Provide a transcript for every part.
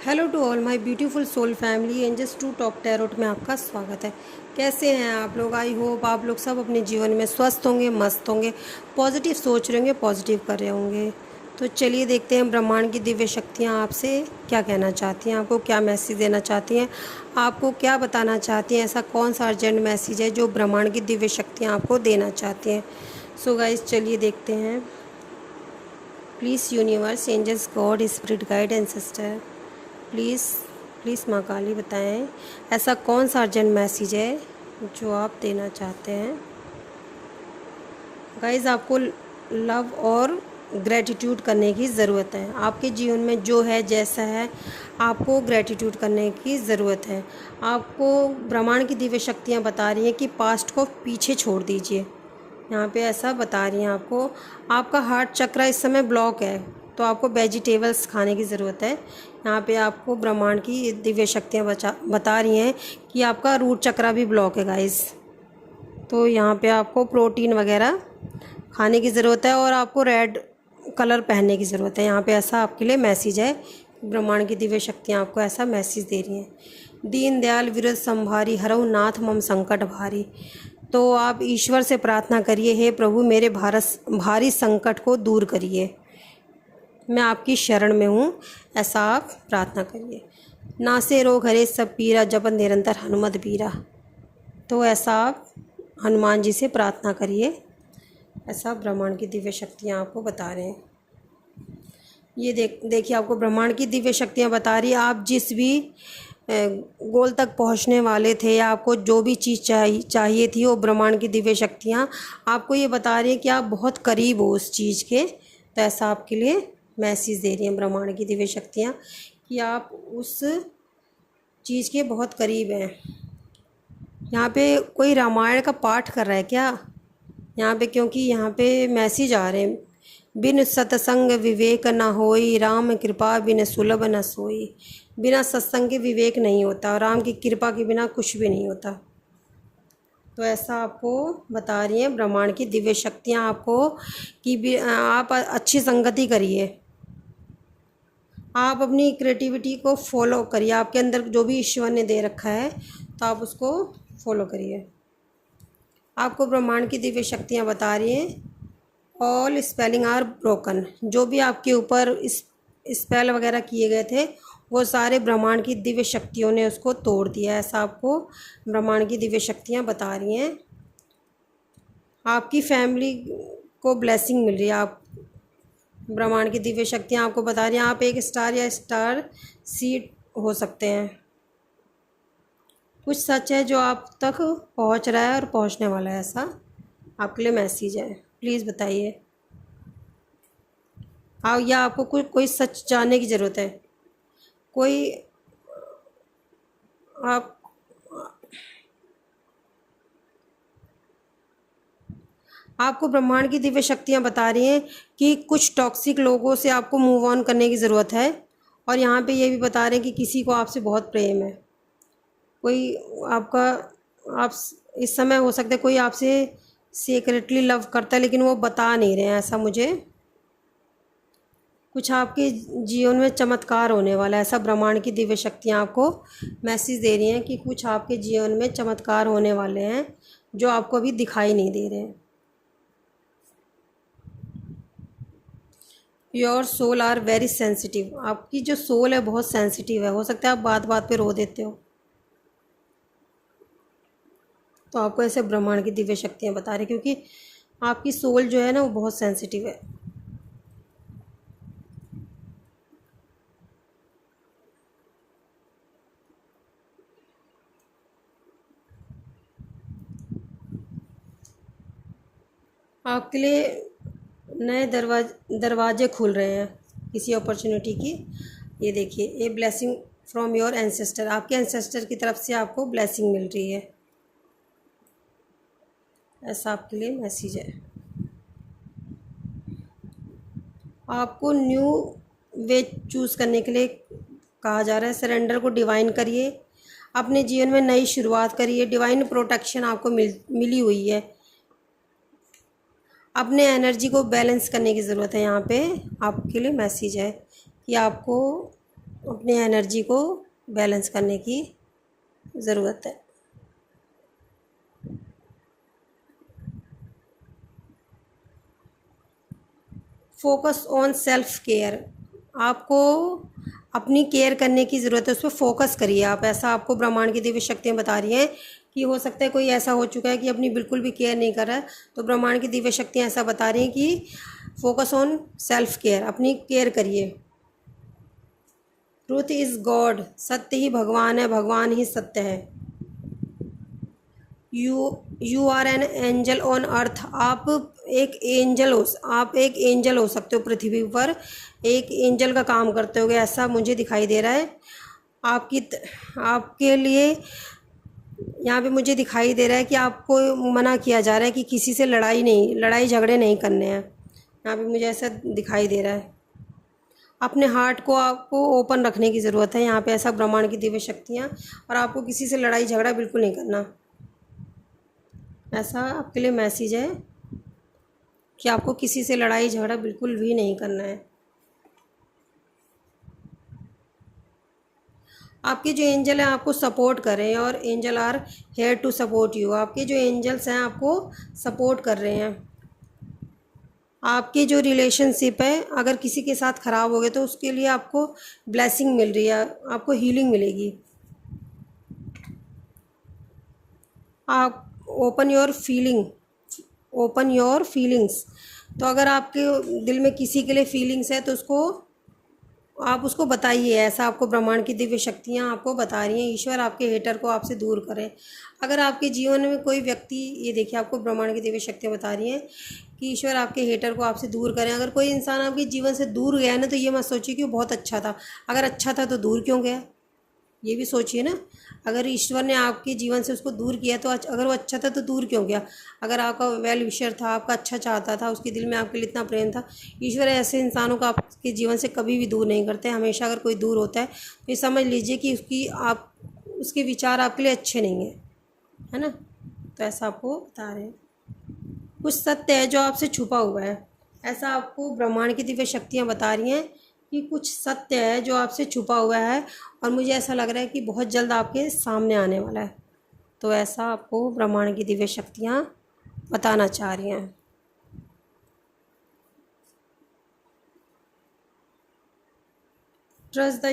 Hello to all my beautiful soul family angels to top tarot में आपका स्वागत है। कैसे हैं आप लोग? आई होप आप लोग सब अपने जीवन में स्वस्थ होंगे, मस्त होंगे, पॉजिटिव सोच रहे होंगे, पॉजिटिव कर रहे होंगे। तो चलिए देखते हैं ब्रह्मांड की दिव्य शक्तियाँ आपसे क्या कहना चाहती हैं, आपको क्या मैसेज देना चाहती हैं, आपको क्या बताना चाहती हैं। ऐसा कौन सा अर्जेंट मैसेज है जो ब्रह्मांड की दिव्य शक्तियाँ आपको देना चाहती हैं। सो गाइस चलिए देखते हैं। Please universe, angels, God, spirit guide, ancestor, please please माँ काली बताएं ऐसा कौन सा अर्जेंट मैसेज है जो आप देना चाहते हैं। गाइज़ आपको लव और ग्रेटिट्यूड करने की ज़रूरत है। आपके जीवन में जो है जैसा है आपको ग्रेटिट्यूड करने की ज़रूरत है। आपको ब्रह्मांड की दिव्य शक्तियाँ बता रही हैं कि पास्ट को पीछे छोड़ दीजिए। यहाँ पे ऐसा बता रही हैं आपको। आपका हार्ट चक्र इस समय ब्लॉक है तो आपको वेजिटेबल्स खाने की ज़रूरत है। यहाँ पे आपको ब्रह्मांड की दिव्य शक्तियाँ बता रही हैं कि आपका रूट चक्र भी ब्लॉक है गाइस। तो यहाँ पे आपको प्रोटीन वगैरह खाने की ज़रूरत है और आपको रेड कलर पहनने की ज़रूरत है। यहाँ पे ऐसा आपके लिए मैसेज है। ब्रह्मांड की दिव्य शक्तियाँ आपको ऐसा मैसेज दे रही हैं। दीन दयाल विरद संभारी हरऊ नाथ मम संकट भारी। तो आप ईश्वर से प्रार्थना करिए, हे प्रभु मेरे भारी संकट को दूर करिए, मैं आपकी शरण में हूँ, ऐसा आप प्रार्थना करिए। नासे रोग हरे सब पीरा जपन निरंतर हनुमत बीरा। तो ऐसा आप हनुमान जी से प्रार्थना करिए। ऐसा ब्रह्मांड की दिव्य शक्तियाँ आपको बता रहे हैं। ये देखिए आपको ब्रह्मांड की दिव्य शक्तियाँ बता रही है आप जिस भी गोल तक पहुंचने वाले थे या आपको जो भी चीज़ चाहिए थी वो ब्रह्मांड की दिव्य शक्तियाँ आपको ये बता रही हैं कि आप बहुत करीब हो उस चीज़ के। तो ऐसा आपके लिए मैसेज दे रही हैं ब्रह्मांड की दिव्य शक्तियाँ कि आप उस चीज़ के बहुत करीब हैं। यहाँ पे कोई रामायण का पाठ कर रहा है क्या यहाँ पे? क्योंकि यहाँ पे मैसेज आ रहे हैं, बिन सत्संग विवेक न होई, राम कृपा बिन सुलभ न सोई। बिना सत्संग के विवेक नहीं होता, राम की कृपा के बिना कुछ भी नहीं होता। तो ऐसा आपको बता रही हैं ब्रह्मांड की दिव्य शक्तियाँ आपको कि आप अच्छी संगति करिए, आप अपनी क्रिएटिविटी को फॉलो करिए। आपके अंदर जो भी ईश्वर ने दे रखा है तो आप उसको फॉलो करिए। आपको ब्रह्मांड की दिव्य शक्तियाँ बता रही हैं ऑल स्पेलिंग आर ब्रोकन। जो भी आपके ऊपर स्पेल वगैरह किए गए थे वो सारे ब्रह्मांड की दिव्य शक्तियों ने उसको तोड़ दिया। ऐसा आपको ब्रह्मांड की दिव्य शक्तियाँ बता रही हैं। आपकी फैमिली को ब्लेसिंग मिल रही है। आप ब्रह्मांड की दिव्य शक्तियाँ आपको बता रही हैं आप एक स्टार या स्टार सीड हो सकते हैं। कुछ सच है जो आप तक पहुंच रहा है और पहुंचने वाला है, ऐसा आपके लिए मैसेज है। प्लीज़ बताइए या आपको कोई सच जानने की ज़रूरत है। कोई आप आपको ब्रह्मांड की दिव्य शक्तियाँ बता रही हैं कि कुछ टॉक्सिक लोगों से आपको मूव ऑन करने की ज़रूरत है। और यहाँ पे ये भी बता रहे हैं कि किसी को आपसे बहुत प्रेम है। कोई आपका आप इस समय हो सकता है कोई आपसे सीक्रेटली लव करता है लेकिन वो बता नहीं रहे हैं, ऐसा मुझे कुछ आपके जीवन में चमत्कार होने वाला है। ऐसा ब्रह्मांड की दिव्य शक्तियाँ आपको मैसेज दे रही हैं कि कुछ आपके जीवन में चमत्कार होने वाले हैं जो आपको अभी दिखाई नहीं दे रहे हैं। Your soul are very sensitive. आपकी जो सोल है बहुत सेंसिटिव है। हो सकता है आप बात बात पे रो देते हो। तो आपको ऐसे ब्रह्मांड की दिव्य शक्तियाँ बता रही क्योंकि आपकी सोल जो है ना वो बहुत सेंसिटिव है। आपके लिए नए दरवाजे खुल रहे हैं किसी अपॉर्चुनिटी की। ये देखिए ये ब्लेसिंग फ्रॉम योर एंसेस्टर। आपके एंसेस्टर की तरफ से आपको ब्लेसिंग मिल रही है। ऐसा आपके लिए मैसेज है। आपको न्यू वे चूज़ करने के लिए कहा जा रहा है। सरेंडर को डिवाइन करिए, अपने जीवन में नई शुरुआत करिए। डिवाइन प्रोटेक्शन आपको मिली हुई है। अपने एनर्जी को बैलेंस करने की ज़रूरत है। यहाँ पे आपके लिए मैसेज है कि आपको अपनी एनर्जी को बैलेंस करने की ज़रूरत है। फोकस ऑन सेल्फ केयर, आपको अपनी केयर करने की ज़रूरत है, उस पर फोकस करिए आप। ऐसा आपको ब्रह्मांड की दिव्य शक्तियाँ बता रही हैं कि हो सकता है कोई ऐसा हो चुका है कि अपनी बिल्कुल भी केयर नहीं कर रहा है, तो ब्रह्मांड की दिव्य शक्तियाँ ऐसा बता रही हैं कि फोकस ऑन सेल्फ केयर, अपनी केयर करिए। ट्रूथ इज़ गॉड, सत्य ही भगवान है, भगवान ही सत्य है। You are an angel on earth, आप एक एंजल हो सकते हो पृथ्वी पर, एक एंजल का काम करते होगे, ऐसा मुझे दिखाई दे रहा है। आपके लिए यहाँ पे मुझे दिखाई दे रहा है कि आपको मना किया जा रहा है कि किसी से लड़ाई झगड़े नहीं करने हैं। यहाँ पे मुझे ऐसा दिखाई दे रहा है। अपने हार्ट को आपको ओपन रखने की ज़रूरत है यहाँ पे, ऐसा ब्रह्मांड की दिव्य शक्तियाँ। और आपको किसी से लड़ाई झगड़ा बिल्कुल नहीं करना, ऐसा आपके लिए मैसेज है कि आपको किसी से लड़ाई झगड़ा बिल्कुल भी नहीं करना है। आपके जो एंजल हैं आपको सपोर्ट कर रहे हैं, और angel are here to support you. आपके जो एंजल्स हैं आपको सपोर्ट कर रहे हैं। आपकी जो रिलेशनशिप है अगर किसी के साथ ख़राब हो गए तो उसके लिए आपको ब्लेसिंग मिल रही है, आपको हीलिंग मिलेगी। आप ओपन योर फीलिंग्स, तो अगर आपके दिल में किसी के लिए फीलिंग्स है तो आप उसको बताइए, ऐसा आपको ब्रह्मांड की दिव्य शक्तियाँ आपको बता रही हैं। ईश्वर आपके हेटर को आपसे दूर करें। अगर आपके जीवन में कोई व्यक्ति, ये देखिए आपको ब्रह्मांड की दिव्य शक्तियाँ बता रही हैं कि ईश्वर आपके हेटर को आपसे दूर करें। अगर कोई इंसान आपके जीवन से दूर गया है ना, तो ये मत सोचिए कि वो बहुत अच्छा था। अगर अच्छा था तो दूर क्यों गया, ये भी सोचिए ना। अगर ईश्वर ने आपके जीवन से उसको दूर किया तो अगर वो अच्छा था तो दूर क्यों गया। अगर आपका वेल विशर था, आपका अच्छा चाहता था, उसके दिल में आपके लिए इतना प्रेम था, ईश्वर ऐसे इंसानों को आपके जीवन से कभी भी दूर नहीं करते। हमेशा अगर कोई दूर होता है तो ये समझ लीजिए कि उसके विचार आपके लिए अच्छे नहीं है ना। तो ऐसा आपको बता रहे हैं। कुछ सत्य है जो आपसे छुपा हुआ है, ऐसा आपको ब्रह्मांड की दिव्य शक्तियाँ बता रही हैं कि कुछ सत्य है जो आपसे छुपा हुआ है, और मुझे ऐसा लग रहा है कि बहुत जल्द आपके सामने आने वाला है। तो ऐसा आपको ब्रह्मांड की दिव्य शक्तियाँ बताना चाह रही हैं। ट्रस्ट द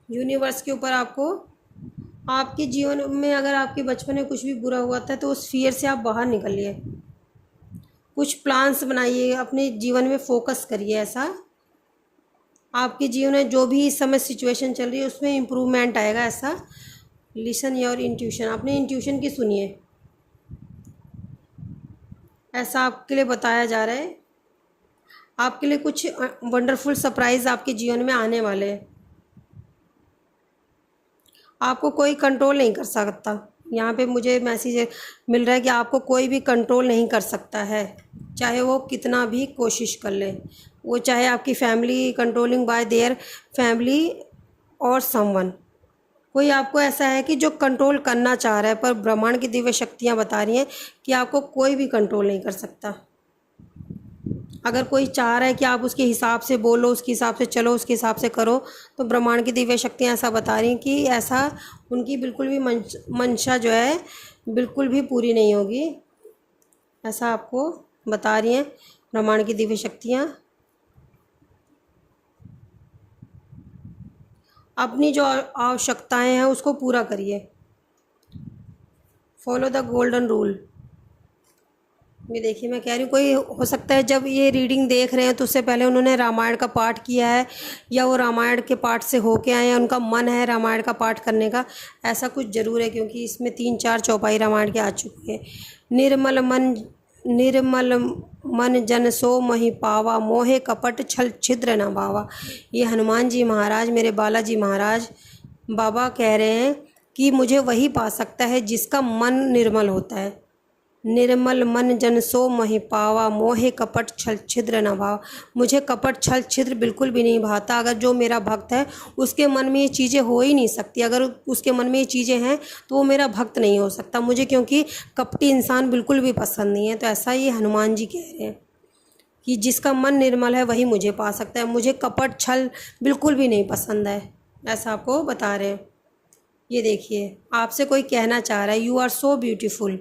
यूनिवर्स के ऊपर आपको, आपके जीवन में अगर आपके बचपन में कुछ भी बुरा हुआ था तो उस फियर से आप बाहर निकलिए। कुछ प्लान्स बनाइए, अपने जीवन में फोकस करिए। ऐसा आपके जीवन में जो भी इस समय सिचुएशन चल रही है उसमें इम्प्रूवमेंट आएगा। ऐसा लिसन योर इंट्यूशन, अपने इंट्यूशन की सुनिए, ऐसा आपके लिए बताया जा रहा है। आपके लिए कुछ वंडरफुल सरप्राइज आपके जीवन में आने वाले हैं। आपको कोई कंट्रोल नहीं कर सकता। यहाँ पे मुझे मैसेज मिल रहा है कि आपको कोई भी कंट्रोल नहीं कर सकता है, चाहे वो कितना भी कोशिश कर ले। वो चाहे आपकी family controlling bye their family और समवन, कोई आपको ऐसा है कि जो कंट्रोल करना चाह रहा है, पर ब्रह्मांड की दिव्य शक्तियाँ बता रही हैं कि आपको कोई भी कंट्रोल नहीं कर सकता। अगर कोई चाह रहा है कि आप उसके हिसाब से बोलो, उसके हिसाब से चलो, उसके हिसाब से करो, तो ब्रह्मांड की दिव्य शक्तियाँ ऐसा बता रही हैं कि ऐसा उनकी बिल्कुल भी मंशा जो है बिल्कुल भी पूरी नहीं होगी। ऐसा आपको बता रही हैं ब्रह्मांड की दिव्य शक्तियाँ। अपनी जो आवश्यकताएं हैं उसको पूरा करिए। Follow the golden rule. ये देखिए मैं कह रही हूँ, कोई हो सकता है जब ये रीडिंग देख रहे हैं तो उससे पहले उन्होंने रामायण का पाठ किया है, या वो रामायण के पाठ से होके आए हैं, उनका मन है रामायण का पाठ करने का। ऐसा कुछ ज़रूर है, क्योंकि इसमें 3-4 चौपाई रामायण के आ चुकी है। निर्मल मन जन सो मही पावा, मोहे कपट छल छिद्र न भावा। ये हनुमान जी महाराज, मेरे बालाजी महाराज बाबा कह रहे हैं कि मुझे वही पा सकता है जिसका मन निर्मल होता है। निर्मल मन जन सो मही पावा, मोहे कपट छल छिद्र न भावा। मुझे कपट छल छिद्र बिल्कुल भी नहीं भाता। अगर जो मेरा भक्त है उसके मन में ये चीज़ें हो ही नहीं सकती। अगर उसके मन में ये चीज़ें हैं तो वो मेरा भक्त नहीं हो सकता मुझे, क्योंकि कपटी इंसान बिल्कुल भी पसंद नहीं है। तो ऐसा ये हनुमान जी कह रहे हैं कि जिसका मन निर्मल है वही मुझे पा सकता है। मुझे कपट छल बिल्कुल भी नहीं पसंद है। ऐसा आपको बता रहे हैं। ये देखिए, आपसे कोई कहना चाह रहा है यू आर सो ब्यूटीफुल।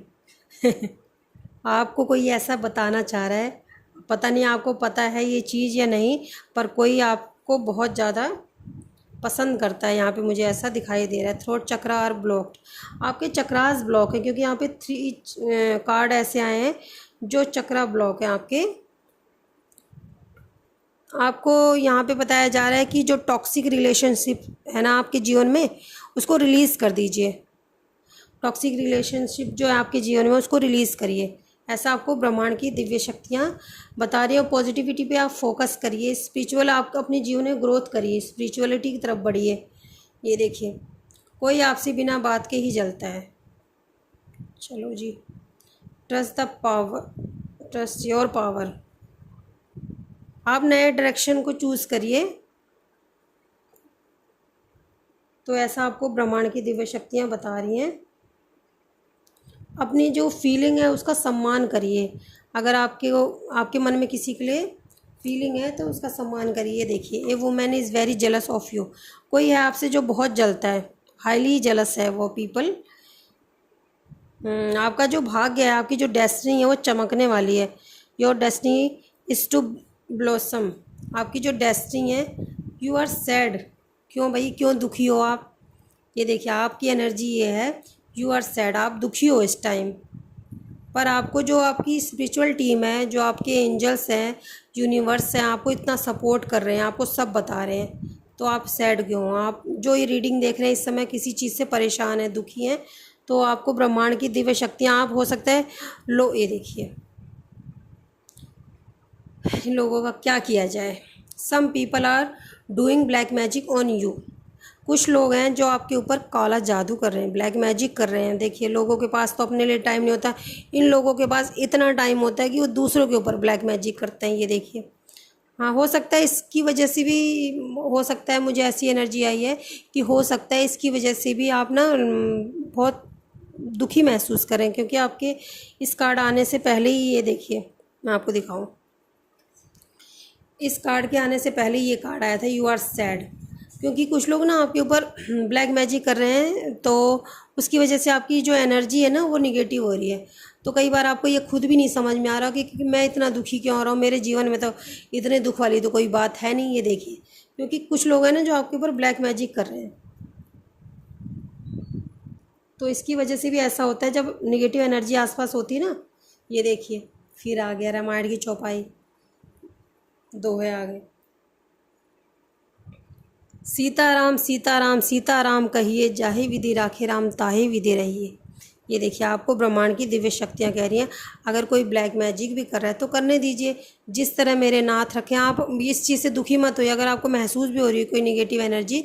आपको कोई ऐसा बताना चाह रहा है, पता नहीं आपको पता है ये चीज़ या नहीं, पर कोई आपको बहुत ज़्यादा पसंद करता है। यहाँ पे मुझे ऐसा दिखाई दे रहा है। थ्रोट चक्रा आर ब्लॉक्ड, आपके चक्रास ब्लॉक है, क्योंकि यहाँ पे 3 कार्ड ऐसे आए हैं जो चक्रा ब्लॉक है आपके। आपको यहाँ पे बताया जा रहा है कि जो टॉक्सिक रिलेशनशिप है ना आपके जीवन में, उसको रिलीज़ कर दीजिए। टॉक्सिक रिलेशनशिप जो है आपके जीवन में, उसको रिलीज़ करिए। ऐसा आपको ब्रह्मांड की दिव्य शक्तियाँ बता रही है। पॉजिटिविटी पे आप फोकस करिए। स्पिरिचुअल आप अपने जीवन में ग्रोथ करिए, स्पिरिचुअलिटी की तरफ बढ़िए। ये देखिए, कोई आपसे बिना बात के ही जलता है। चलो जी, trust the power, trust your power. आप नए डायरेक्शन को चूज़ करिए। तो ऐसा आपको ब्रह्मांड की दिव्य शक्तियाँ बता रही हैं। अपनी जो फीलिंग है उसका सम्मान करिए। अगर आपके मन में किसी के लिए फीलिंग है तो उसका सम्मान करिए। देखिए, a women is very jealous of you, कोई है आपसे जो बहुत जलता है, हाईली जेलस है वो पीपल। आपका जो भाग्य है, आपकी जो डेस्टिनी है वो चमकने वाली है। Your destiny is to blossom, आपकी जो डेस्टिनी है। यू आर सैड, क्यों भाई, क्यों दुखी हो आप? ये देखिए, आपकी एनर्जी ये है, यू आर सैड, आप दुखी हो इस टाइम। पर आपको जो आपकी स्पिरिचुअल टीम है, जो आपके एंजल्स हैं, यूनिवर्स हैं, आपको इतना सपोर्ट कर रहे हैं, आपको सब बता रहे हैं, तो आप सैड क्यों हो? आप जो ये रीडिंग देख रहे हैं इस समय किसी चीज़ से परेशान हैं, दुखी हैं, तो आपको ब्रह्मांड की दिव्य शक्तियाँ, आप हो सकता है लो, ये देखिए इन लोगों का क्या किया जाए। Some people are doing black magic on you, कुछ लोग हैं जो आपके ऊपर काला जादू कर रहे हैं, ब्लैक मैजिक कर रहे हैं। देखिए, लोगों के पास तो अपने लिए टाइम नहीं होता, इन लोगों के पास इतना टाइम होता है कि वो दूसरों के ऊपर ब्लैक मैजिक करते हैं। ये देखिए, हाँ, हो सकता है इसकी वजह से भी, हो सकता है, मुझे ऐसी एनर्जी आई है कि हो सकता है इसकी वजह से भी आप ना बहुत दुखी महसूस करें, क्योंकि आपके इस कार्ड आने से पहले ही, ये देखिए मैं आपको दिखाऊं, इस कार्ड के आने से पहले ये कार्ड आया था, यू आर सैड। क्योंकि कुछ लोग ना आपके ऊपर ब्लैक मैजिक कर रहे हैं, तो उसकी वजह से आपकी जो एनर्जी है ना वो निगेटिव हो रही है। तो कई बार आपको ये खुद भी नहीं समझ में आ रहा कि मैं इतना दुखी क्यों हो रहा हूँ, मेरे जीवन में तो इतने दुख वाली तो कोई बात है नहीं। ये देखिए, क्योंकि कुछ लोग हैं ना जो आपके ऊपर ब्लैक मैजिक कर रहे हैं, तो इसकी वजह से भी ऐसा होता है जब निगेटिव एनर्जी आसपास होती है ना। ये देखिए, फिर आ गया रामायण की चौपाई, दोहे आ गए। सीताराम सीताराम सीताराम कहिए, जाहे विधि राखे राम ताहे विधि रहिए। ये देखिए, आपको ब्रह्मांड की दिव्य शक्तियाँ कह रही हैं, अगर कोई ब्लैक मैजिक भी कर रहा है तो करने दीजिए। जिस तरह मेरे नाथ रखें, आप इस चीज़ से दुखी मत होइए। अगर आपको महसूस भी हो रही है कोई नेगेटिव एनर्जी,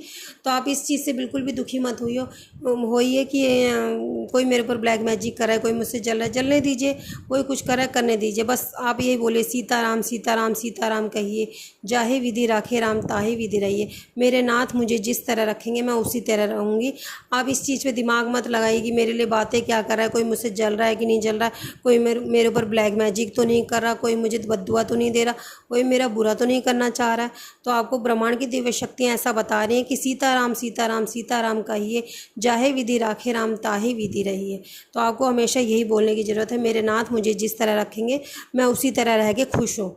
तो आप इस चीज़ से बिल्कुल भी दुखी मत होइए कि कोई मेरे ऊपर ब्लैक मैजिक कर रहा है, कोई मुझसे जल रहा है, जलने दीजिए। कोई कुछ कर रहा है, करने दीजिए। बस आप यही बोले, सीताराम सीताराम सीताराम कहिए, जाहे विधि राखे राम ताहे विधि रहिए। मेरे नाथ मुझे जिस तरह रखेंगे मैं उसी तरह रहूँगी। आप इस चीज़ पे दिमाग मत लगाइए कि मेरे लिए बातें क्या कर रहा है, कोई मुझसे जल रहा है कि नहीं जल रहा है, कोई मेरे ऊपर ब्लैक मैजिक तो नहीं कर रहा, कोई मुझे बद्दुआ तो नहीं दे रहा, कोई मेरा बुरा तो नहीं करना चाह रहा है। तो आपको ब्रह्मांड की दिव्य शक्तियाँ ऐसा बता रही हैं कि सीताराम सीताराम सीताराम कहिए, जाहे विधि राखे राम ताहे विधि रहिए। तो आपको हमेशा यही बोलने की ज़रूरत है, मेरे नाथ मुझे जिस तरह रखेंगे मैं उसी तरह रह के खुश हूँ।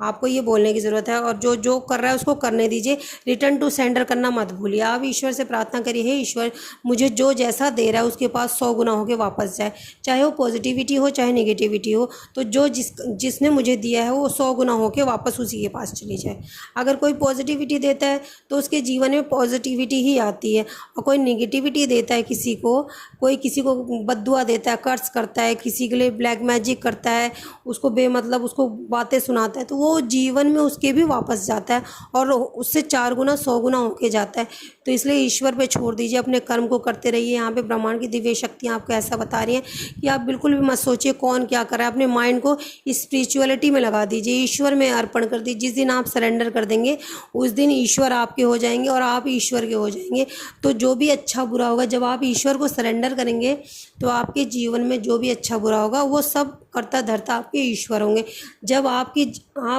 आपको ये बोलने की ज़रूरत है, और जो जो कर रहा है उसको करने दीजिए। रिटर्न टू सेंडर करना मत भूलिए। आप ईश्वर से प्रार्थना करिए, हे ईश्वर, मुझे जो जैसा दे रहा है उसके पास 100 गुना होकर वापस जाए, चाहे वो पॉजिटिविटी हो चाहे नेगेटिविटी हो। तो जो जिसने मुझे दिया है वो 100 गुना होकर वापस उसी के पास चली जाए। अगर कोई पॉजिटिविटी देता है तो उसके जीवन में पॉजिटिविटी ही आती है, और कोई नेगेटिविटी देता है किसी को, कोई किसी को बद्दुआ देता है, कर्ज करता है, किसी के लिए ब्लैक मैजिक करता है, उसको बेमतलब उसको बातें सुनाता है, तो वो जीवन में उसके भी वापस जाता है और उससे 4 गुना 100 गुना होके जाता है। तो इसलिए ईश्वर पे छोड़ दीजिए, अपने कर्म को करते रहिए। यहाँ पे ब्रह्मांड की दिव्य शक्तियाँ आपको ऐसा बता रही हैं कि आप बिल्कुल भी मत सोचिए कौन क्या कर रहा है। अपने माइंड को स्पिरिचुअलिटी में लगा दीजिए, ईश्वर में अर्पण कर दीजिए। जिस दिन आप सरेंडर कर देंगे उस दिन ईश्वर आपके हो जाएंगे और आप ईश्वर के हो जाएंगे। तो जो भी अच्छा बुरा होगा, जब आप ईश्वर को सरेंडर करेंगे तो आपके जीवन में जो भी अच्छा बुरा होगा वो सब करता धरता आपके ईश्वर होंगे। जब आप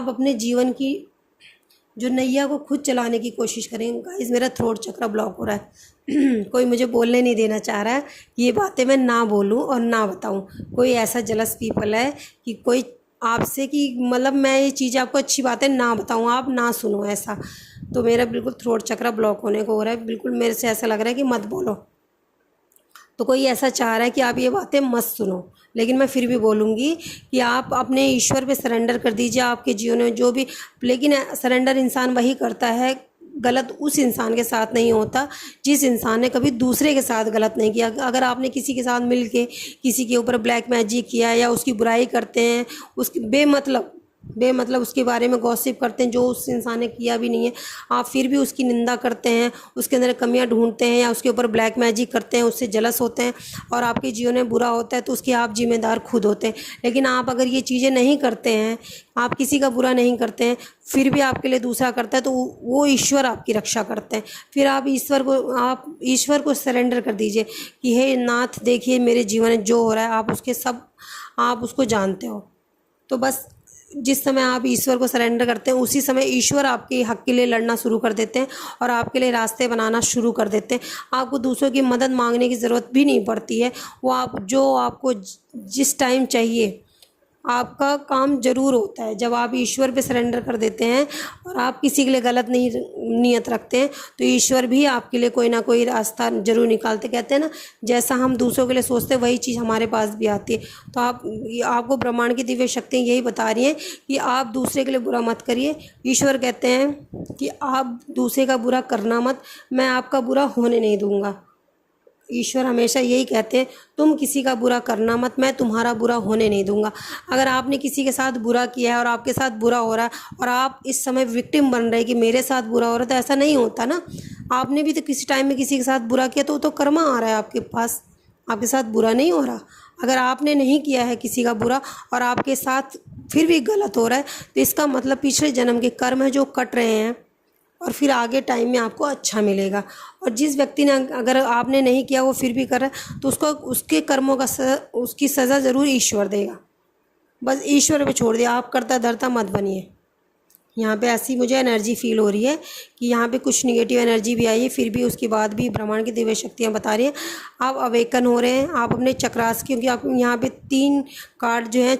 अपने जीवन की जो नैया को खुद चलाने की कोशिश करें। गाइस मेरा थ्रोट चक्र ब्लॉक हो रहा है कोई मुझे बोलने नहीं देना चाह रहा है कि ये बातें मैं ना बोलूं और ना बताऊं। कोई ऐसा जलस पीपल है कि कोई आपसे कि मतलब मैं ये चीज़ आपको अच्छी बातें ना बताऊं, आप ना सुनो ऐसा। तो मेरा बिल्कुल थ्रोट चक्र ब्लॉक होने को हो रहा है, बिल्कुल मेरे से ऐसा लग रहा है कि मत बोलो। तो कोई ऐसा चाह रहा है कि आप ये बातें मत सुनो, लेकिन मैं फिर भी बोलूँगी कि आप अपने ईश्वर पे सरेंडर कर दीजिए। आपके जीवन में जो भी, लेकिन सरेंडर इंसान वही करता है, गलत उस इंसान के साथ नहीं होता जिस इंसान ने कभी दूसरे के साथ गलत नहीं किया। अगर आपने किसी के साथ मिल के किसी के ऊपर ब्लैक मैजिक किया या उसकी बुराई करते हैं, उसकी बेमतलब उसके बारे में गॉसिप करते हैं जो उस इंसान ने किया भी नहीं है, आप फिर भी उसकी निंदा करते हैं, उसके अंदर कमियां ढूंढते हैं या उसके ऊपर ब्लैक मैजिक करते हैं, उससे जलस होते हैं और आपके जीवन में बुरा होता है, तो उसके आप जिम्मेदार खुद होते हैं। लेकिन आप अगर ये चीज़ें नहीं करते हैं, आप किसी का बुरा नहीं करते हैं, फिर भी आपके लिए दूसरा करता है, तो वो ईश्वर आपकी रक्षा करते हैं। फिर आप ईश्वर को सरेंडर कर दीजिए कि हे नाथ, देखिए मेरे जीवन में जो हो रहा है आप उसको जानते हो। तो बस जिस समय आप ईश्वर को सरेंडर करते हैं, उसी समय ईश्वर आपके हक के लिए लड़ना शुरू कर देते हैं और आपके लिए रास्ते बनाना शुरू कर देते हैं। आपको दूसरों की मदद मांगने की ज़रूरत भी नहीं पड़ती है। वो आपको जिस टाइम चाहिए, आपका काम ज़रूर होता है। जब आप ईश्वर पे सरेंडर कर देते हैं और आप किसी के लिए गलत नहीं नीयत रखते हैं, तो ईश्वर भी आपके लिए कोई ना कोई रास्ता ज़रूर निकालते। कहते हैं ना, जैसा हम दूसरों के लिए सोचते हैं वही चीज़ हमारे पास भी आती है। तो आपको ब्रह्मांड की दिव्य शक्तियाँ यही बता रही हैं कि आप दूसरे के लिए बुरा मत करिए। ईश्वर कहते हैं कि आप दूसरे का बुरा करना मत, मैं आपका बुरा होने नहीं दूँगा। ईश्वर हमेशा यही कहते हैं, तुम किसी का बुरा करना मत, मैं तुम्हारा बुरा होने नहीं दूंगा। अगर आपने किसी के साथ बुरा किया है और आपके साथ बुरा हो रहा है और आप इस समय विक्टिम बन रहे हैं कि मेरे साथ बुरा हो रहा है, तो ऐसा नहीं होता ना। आपने भी तो किसी टाइम में किसी के साथ बुरा किया, तो वो तो कर्मा आ रहा है आपके पास, आपके साथ बुरा नहीं हो रहा। अगर आपने नहीं किया है किसी का बुरा और आपके साथ फिर भी गलत हो रहा है, तो इसका मतलब पिछले जन्म के कर्म है जो कट रहे हैं और फिर आगे टाइम में आपको अच्छा मिलेगा। और जिस व्यक्ति ने, अगर आपने नहीं किया वो फिर भी कर रहा है, तो उसके कर्मों का उसकी सज़ा ज़रूर ईश्वर देगा। बस ईश्वर पे छोड़ दिया, आप करता धरता मत बनिए। यहाँ पे ऐसी मुझे एनर्जी फील हो रही है कि यहाँ पे कुछ निगेटिव एनर्जी भी आई है, फिर भी उसके बाद भी ब्रह्मांड की दिव्य शक्तियाँ बता रही हैं आप अवेकन हो रहे हैं। आप अपने चक्रास, क्योंकि आप यहाँ पे 3 कार्ड जो हैं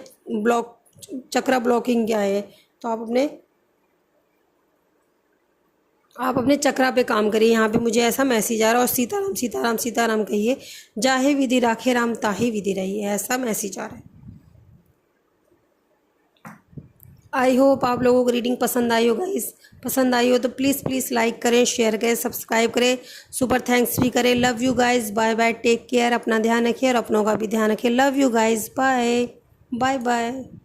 चक्रा ब्लॉकिंग क्या है, तो आप अपने चक्रा पे काम करिए। यहाँ पे मुझे ऐसा मैसेज आ रहा है, और सीताराम सीताराम सीताराम कहिए, जाहे विधि राखे राम ताहे विधि रहिए, ऐसा मैसेज आ रहा है। आई होप आप लोगों को रीडिंग पसंद आई हो गाइस। पसंद आई हो तो प्लीज़ लाइक करें, शेयर करें, सब्सक्राइब करें, सुपर थैंक्स भी करें। Love you guys, bye bye, take care, अपना ध्यान रखिए और अपनों का भी ध्यान रखिए। Love you guys, bye bye bye.